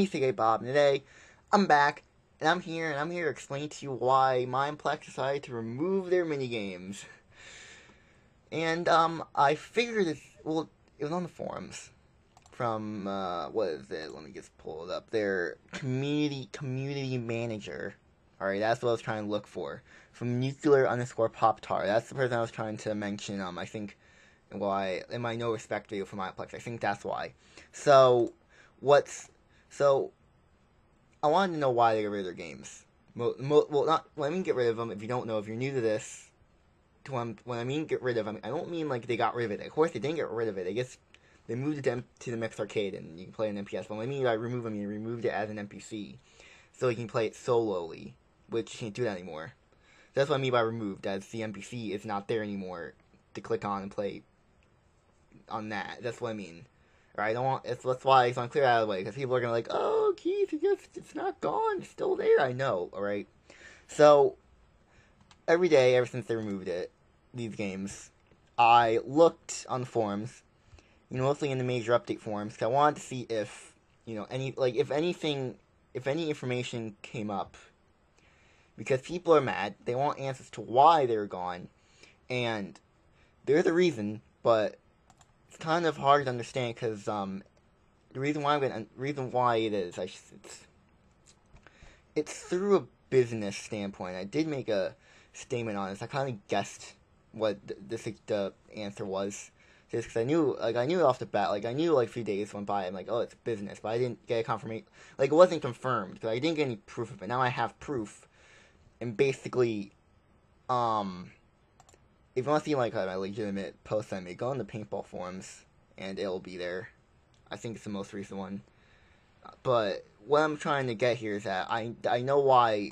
me CK Bob, and today I'm back, and I'm here to explain to you why Mineplex decided to remove their minigames. And, I figured well, it was on the forums from, what is it? Let me just pull it up. Their community manager. Alright, that's what I was trying to look for. From nuclear_pop-tar. That's the person I was trying to mention, I think, why, in my no respect video for Mineplex. I think that's why. So, so, I wanted to know why they got rid of their games. Well, not, when I mean get rid of them, if you don't know, if you're new to this, when I mean get rid of them, I don't mean like they got rid of it. Of course, they didn't get rid of it. They moved it to the Mix Arcade, and you can play an NPS. But when I mean by remove them, you removed it as an NPC, so you can play it solely, which you can't do that anymore. That's what I mean by removed, as the NPC is not there anymore to click on and play on that. That's what I mean. Right? I don't want. That's why it's unclear out of the way, because people are gonna like, oh, Keith, it's not gone. It's still there. I know. All right. So every day, ever since they removed these games, I looked on the forums, mostly in the major update forums, because I wanted to see if, if any information came up, because people are mad. They want answers to why they're gone, and there's a reason, but it's kind of hard to understand, because the reason why it is, it's through a business standpoint. I did make a statement on this. I kind of guessed what the answer was, just because I knew off the bat. I knew a few days went by. I'm like, oh, it's business, but I didn't get a confirmation. It wasn't confirmed because I didn't get any proof of it. Now I have proof, and basically, if you want to see my legitimate post I made, go on the paintball forums, and it'll be there. I think it's the most recent one. But what I'm trying to get here is that I know why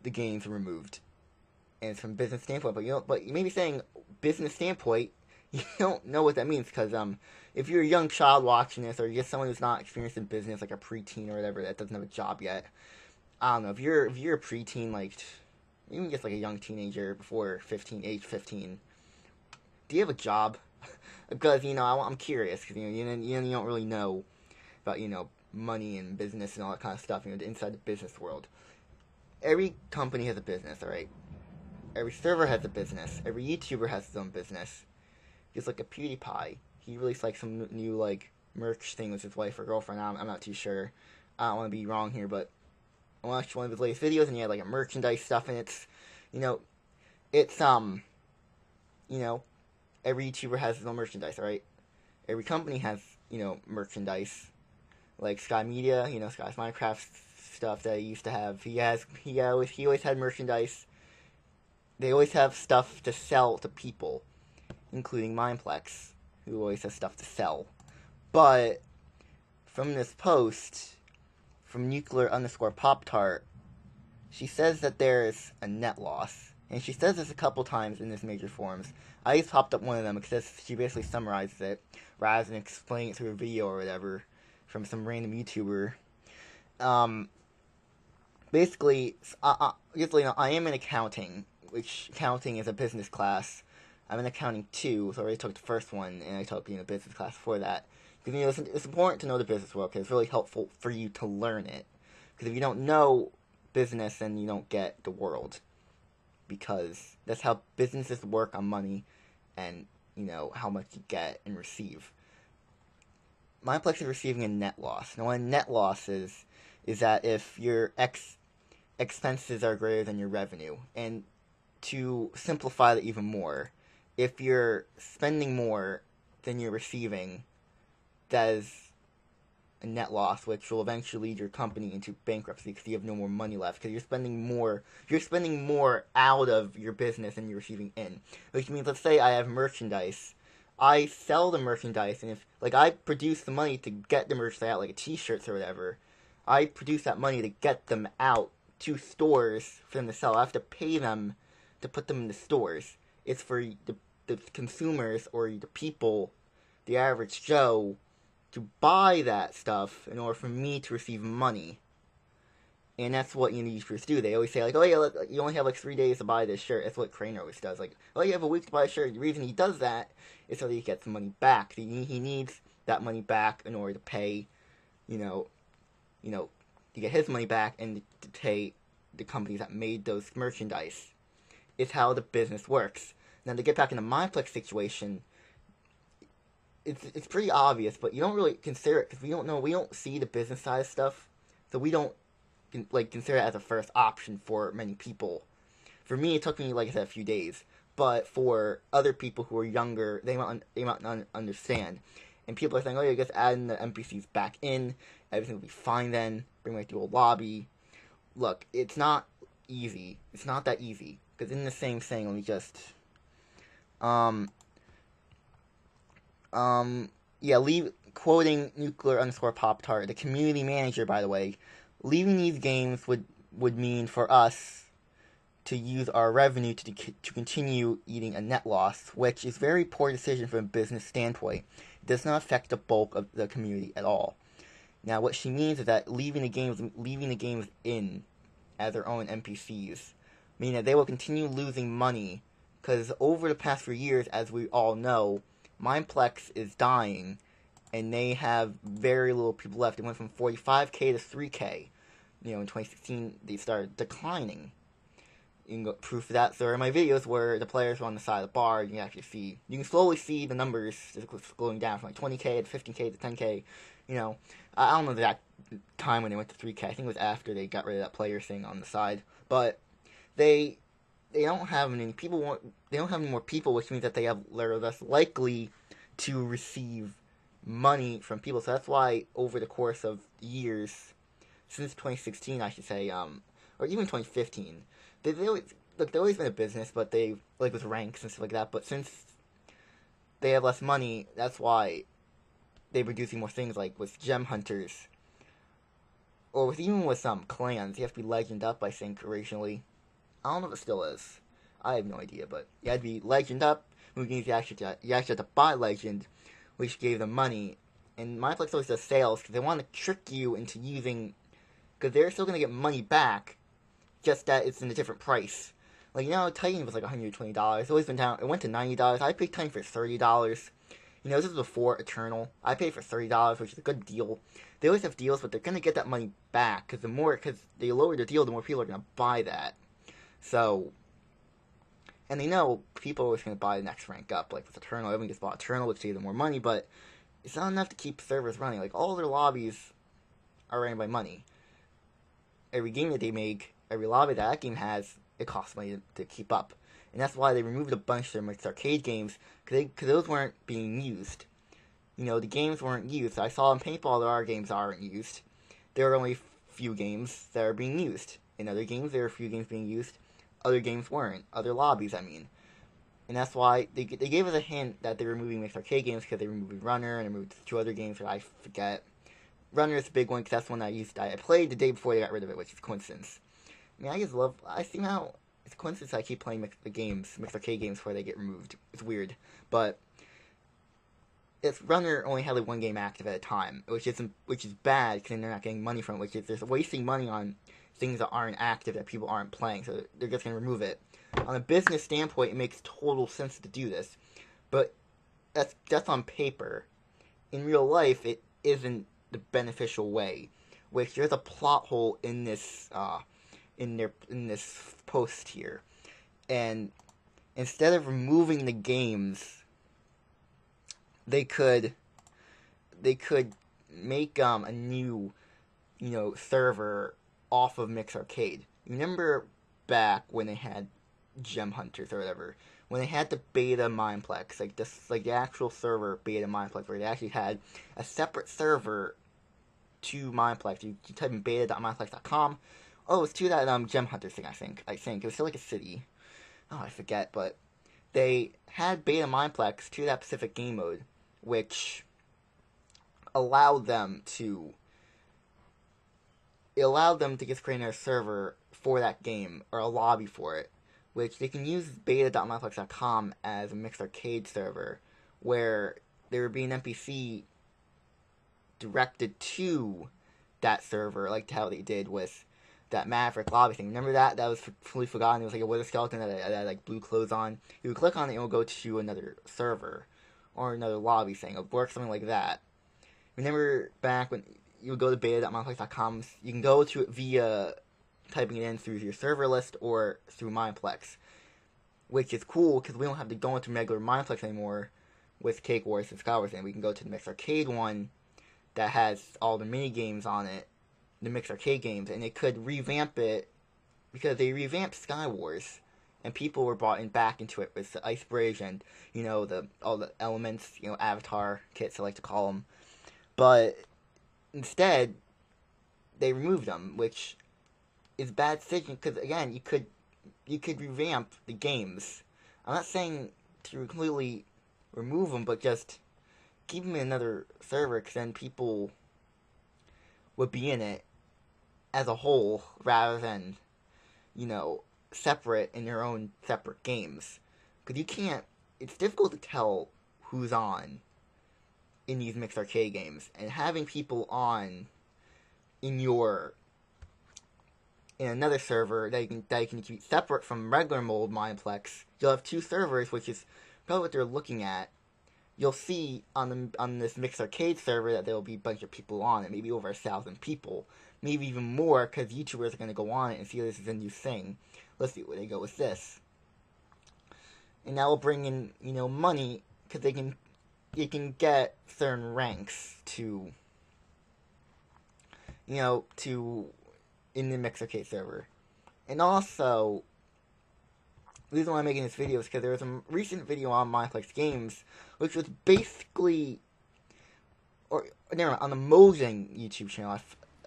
the game's removed, and it's from business standpoint. But you may be saying business standpoint, you don't know what that means, because if you're a young child watching this, or you're just someone who's not experienced in business, like a preteen or whatever that doesn't have a job yet, I don't know. If you're a preteen, even just a young teenager before age 15, do you have a job? Because I'm curious, because you don't really know about money and business and all that kind of stuff, inside the business world. Every company has a business, alright? Every server has a business. Every YouTuber has his own business. Just like a PewDiePie. He released some new merch thing with his wife or girlfriend. I'm not too sure. I don't want to be wrong here, but I watched one of his latest videos, and he had a merchandise stuff, and it's every YouTuber has his own merchandise, alright? Every company has, merchandise. Like Sky Media, Sky's Minecraft stuff that he used to have. He always had merchandise. They always have stuff to sell to people, including Mineplex, who always has stuff to sell. But from this post, from nuclear_pop-tart, she says that there's a net loss. And she says this a couple times in this major forums. I just popped up one of them because she basically summarizes it, rather than explaining it through a video or whatever, from some random YouTuber. Basically, I am in accounting, which accounting is a business class. I'm in accounting 2, so I already took the first one, and I took business class for that. Because it's important to know the business world, because it's really helpful for you to learn it. Because if you don't know business, then you don't get the world. Because that's how businesses work on money, and how much you get and receive. Mineplex is receiving a net loss. Now, what a net loss is that if your expenses are greater than your revenue, and to simplify that even more, if you're spending more than you're receiving, that is a net loss, which will eventually lead your company into bankruptcy because you have no more money left, because you're spending more out of your business than you're receiving in. Which means, let's say I have merchandise. I sell the merchandise, and if I produce the money to get the merchandise out, like t-shirts or whatever, I produce that money to get them out to stores for them to sell. I have to pay them to put them in the stores. It's for the consumers, or the people, the average Joe, to buy that stuff in order for me to receive money. And that's what YouTubers do. They always say, oh yeah, look, you only have 3 days to buy this shirt. That's what Crane always does. Oh, you have a week to buy a shirt. The reason he does that is so that he gets the money back. He needs that money back in order to pay, you know, to get his money back and to pay the companies that made those merchandise. Is how the business works. Now to get back in the Mineplex situation, it's pretty obvious, but you don't really consider it because we don't see the business side of stuff, so we don't consider it as a first option for many people. For me, it took me, like I said, a few days, but for other people who are younger, they might not understand. And people are saying, "Oh, yeah, just adding the NPCs back in, everything will be fine then. Bring back the old lobby." Look, it's not easy. It's not that easy because in the same thing, let me just leave quoting nuclear_pop-tart, the community manager, by the way, leaving these games would mean for us to use our revenue to continue eating a net loss, which is a very poor decision from a business standpoint. It does not affect the bulk of the community at all. Now, what she means is that leaving the games in as their own NPCs, meaning that they will continue losing money, because over the past few years, as we all know, Mineplex is dying, and they have very little people left. It went from 45k to 3k. In 2016, they started declining. You can go proof of that. So there are my videos where the players are on the side of the bar. You can slowly see the numbers just going down from like 20k to 15k to 10k. I don't know the exact time when they went to 3k. I think it was after they got rid of that player thing on the side. But they don't have any people. They don't have any more people, which means that they're less likely to receive money from people. So that's why over the course of years, since 2016, I should say, or even 2015, they've always been a business, but they with ranks and stuff like that. But since they have less money, that's why they're producing more things like with gem hunters, or even with some clans. You have to be legend up, I think, originally. I don't know if it still is. I have no idea, but you had to be legend up, which means you actually had to buy legend, which gave them money. And Mineplex always does sales because they want to trick you into using, because they're still going to get money back, just that it's in a different price. Titan was like $120. It's always been down. It went to $90. I paid Titan for $30. This is before Eternal. I paid for $30, which is a good deal. They always have deals, but they're going to get that money back because they lower the deal, the more people are going to buy that. So, and they know people are always going to buy the next rank up. Like with Eternal, everyone just bought Eternal, which saves them more money, but it's not enough to keep servers running. Like, all their lobbies are ran by money. Every game that they make, every lobby that game has, it costs money to keep up. And that's why they removed a bunch of their mixed arcade games, because those weren't being used. The games weren't used. I saw in Paintball there are games that aren't used. There are only few games that are being used. In other games, there are a few games being used. Other games weren't. Other lobbies, I mean. And that's why they gave us a hint that they're removing mixed arcade games, because they removed Runner and removed 2 other games that I forget. Runner is the big one, because that's the one I played the day before they got rid of it, which is coincidence. I see how it's coincidence I keep playing mixed arcade games before they get removed. It's weird. But Runner only had like 1 game active at a time, which is bad, because then they're not getting money from it, which is, they're wasting money on things that aren't active, that people aren't playing, so they're just going to remove it. On a business standpoint, it makes total sense to do this, but that's on paper. In real life, it isn't the beneficial way, which there's a plot hole in this in this post here. And instead of removing the games, they could make a new server off of Mix Arcade. Remember back when they had Gem Hunters or whatever, when they had the beta Mineplex, like the actual server beta Mineplex, where they actually had a separate server to Mineplex. You type in beta.mineplex.com. Oh, it's to that Gem Hunters thing. I think it was still like a city. Oh, I forget, but they had beta Mineplex to that specific game mode, which allowed them to just create a server for that game, or a lobby for it, which they can use beta.mineplex.com as a mixed arcade server, where there would be an NPC directed to that server, like how they did with that Maverick lobby thing. Remember that? That was fully forgotten. It was like a wither skeleton that had like blue clothes on. You would click on it and it would go to another server, or another lobby thing. It would work something like that. Remember back when you go to beta.mineplex.com. You can go to it via typing it in through your server list or through Mineplex, which is cool because we don't have to go into regular Mineplex anymore with Cake Wars and Sky Wars, and we can go to the Mix Arcade one that has all the mini games on it, the Mix Arcade games, and it could revamp it because they revamped Sky Wars, and people were brought back into it with the Ice Bridge and all the elements, Avatar kits I like to call them, but instead they removed them, which is a bad decision because again you could revamp the games. I'm not saying to completely remove them, but just keep them in another server because then people would be in it as a whole rather than, separate in their own separate games. Because it's difficult to tell who's on in these mixed arcade games. And having people on in another server that you can keep separate from regular mode Mineplex, you'll have two servers, which is probably what they're looking at. You'll see on this mixed arcade server that there will be a bunch of people on it, maybe over 1,000 people, maybe even more, because YouTubers are going to go on it and see this is a new thing. Let's see where they go with this, and that will bring in money because they can get certain ranks to in the mixed arcade server, and also. The reason why I'm making this video is because there was a recent video on Mineplex Games, which was basically, on the Mojang YouTube channel.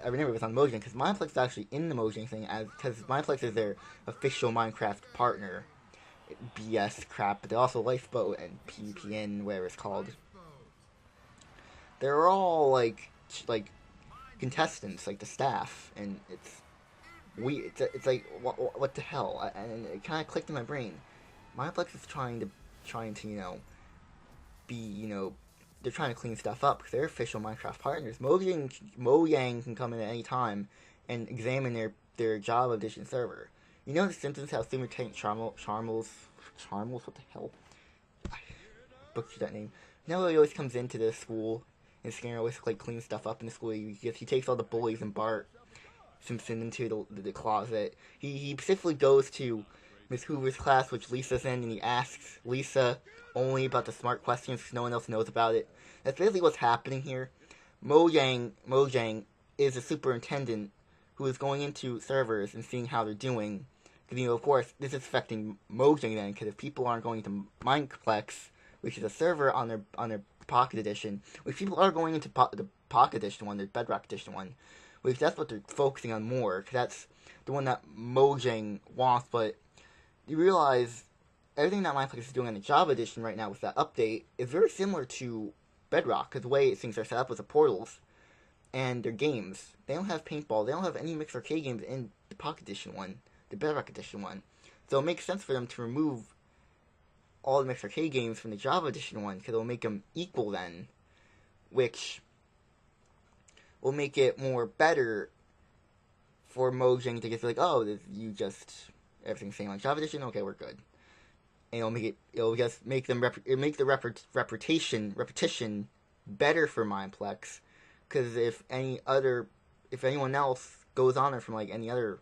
I remember it was on Mojang because Mineplex is actually in the Mojang thing, because Mineplex is their official Minecraft partner. BS crap, but they're also Lifeboat and PPN, whatever it's called. They're all like contestants, like the staff, and it's like what the hell? And it kind of clicked in my brain. Mineplex is trying to they're trying to clean stuff up because they're official Minecraft partners. Mojang can come in at any time and examine their Java Edition server. The Simpsons have Lieutenant Charmels, what the hell? I butchered that name. He always comes into the school and Skinner always clean stuff up in the school. He takes all the bullies and Bart Simpson into the closet. He specifically goes to Miss Hoover's class, which Lisa's in, and he asks Lisa only about the smart questions because no one else knows about it. That's basically what's happening here. Mojang is a superintendent who is going into servers and seeing how they're doing. Because, of course, this is affecting Mojang then, because if people aren't going to Mineplex, which is a server on their Pocket Edition, which people are going into the Pocket Edition one, the Bedrock Edition one, which that's what they're focusing on more, because that's the one that Mojang wants, but you realize everything that Mineplex is doing on the Java Edition right now with that update is very similar to Bedrock, because the way things are set up with the portals and their games. They don't have paintball, they don't have any mixed arcade games in the Pocket Edition one, the Bedrock Edition one. So it makes sense for them to remove all the mixed arcade games from the Java Edition one, because it'll make them equal then, which will make it more better for Mojang to just be like, oh, everything's same on Java Edition, okay, we're good. And it'll just make the repetition better for Mineplex, because if anyone else goes on there from like any other,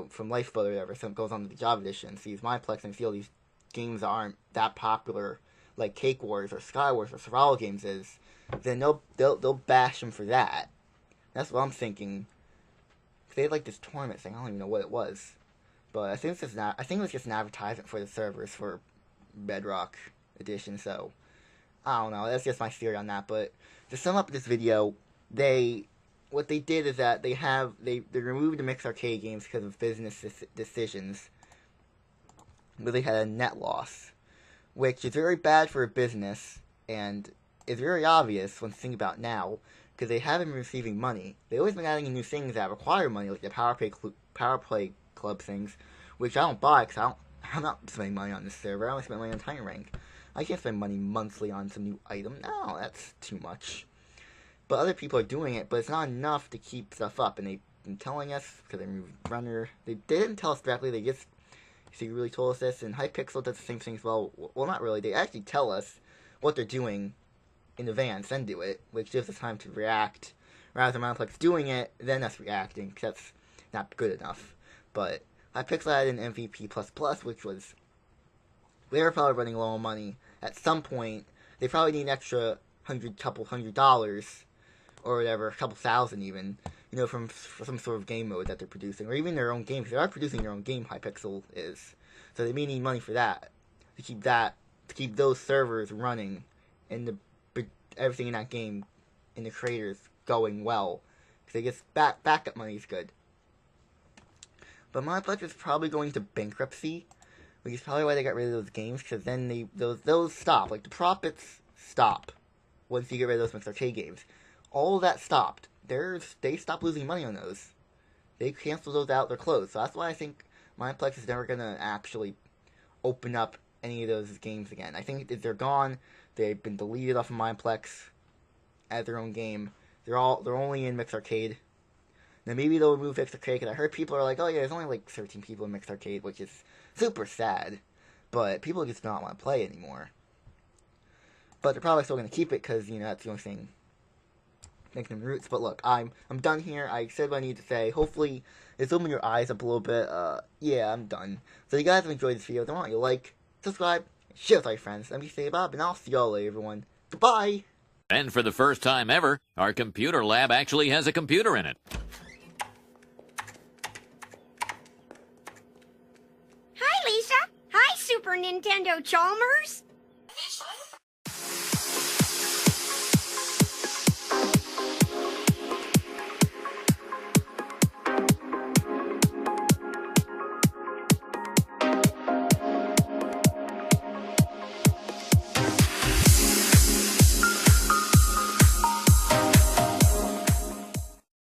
from Lifeboat or whatever, so goes on to the Java Edition, sees Mineplex and see all these games that aren't that popular, like Cake Wars or Sky Wars or survival games is, then they'll bash them for that. That's what I'm thinking. They had like this tournament thing. I don't even know what it was, but I think it was just an advertisement for the servers for Bedrock Edition. So I don't know. That's just my theory on that. But to sum up this video, what they did is that they removed the mixed arcade games because of business decisions, but they had a net loss, which is very bad for a business, and is very obvious when thinking about now, because they haven't been receiving money. They've always been adding new things that require money, like the Power Play Club things, which I don't buy, because I'm not spending money on this server. I only spend money on Tiny Rank. I can't spend money monthly on some new item. No, that's too much. But other people are doing it, but it's not enough to keep stuff up, and they've been telling us, because they removed Runner. They didn't tell us directly, they just really told us this, and Hypixel does the same thing as well. Well, not really. They actually tell us what they're doing in advance, then do it, which gives us time to react, rather than Mineplex doing it, then us reacting, because that's not good enough. But Hypixel had an MVP++, which was, they were probably running low on money. At some point, they probably need an extra couple $100, or whatever, a couple thousand even, you know, from some sort of game mode that they're producing, or even their own game, because they are producing their own game, Hypixel is. So they may need money for that, to keep those servers running, and everything in that game, and the creators going well, because I guess backup money is good. But Mineplex is probably going to bankruptcy, which is probably why they got rid of those games, because then those stop. Like, the profits stop once you get rid of those Mixed Arcade games. All of that stopped. They stopped losing money on those. They canceled those out, they're closed. So that's why I think Mineplex is never going to actually open up any of those games again. I think if they're gone, they've been deleted off of Mineplex as their own game. They're only in Mixed Arcade. Now maybe they'll remove Mixed Arcade, because I heard people are like, oh yeah, there's only like 13 people in Mixed Arcade, which is super sad. But people just don't want to play anymore. But they're probably still going to keep it, because, you know, that's the only thing making them roots. But look, I'm done here. I said what I need to say. Hopefully, it's opened your eyes up a little bit. Yeah, I'm done. So you guys have enjoyed this video. Don't want you to like, subscribe, share with all your friends. Let me say Bob, and I'll see y'all later, everyone. Goodbye! And for the first time ever, our computer lab actually has a computer in it. Hi, Lisa. Hi, Super Nintendo Chalmers.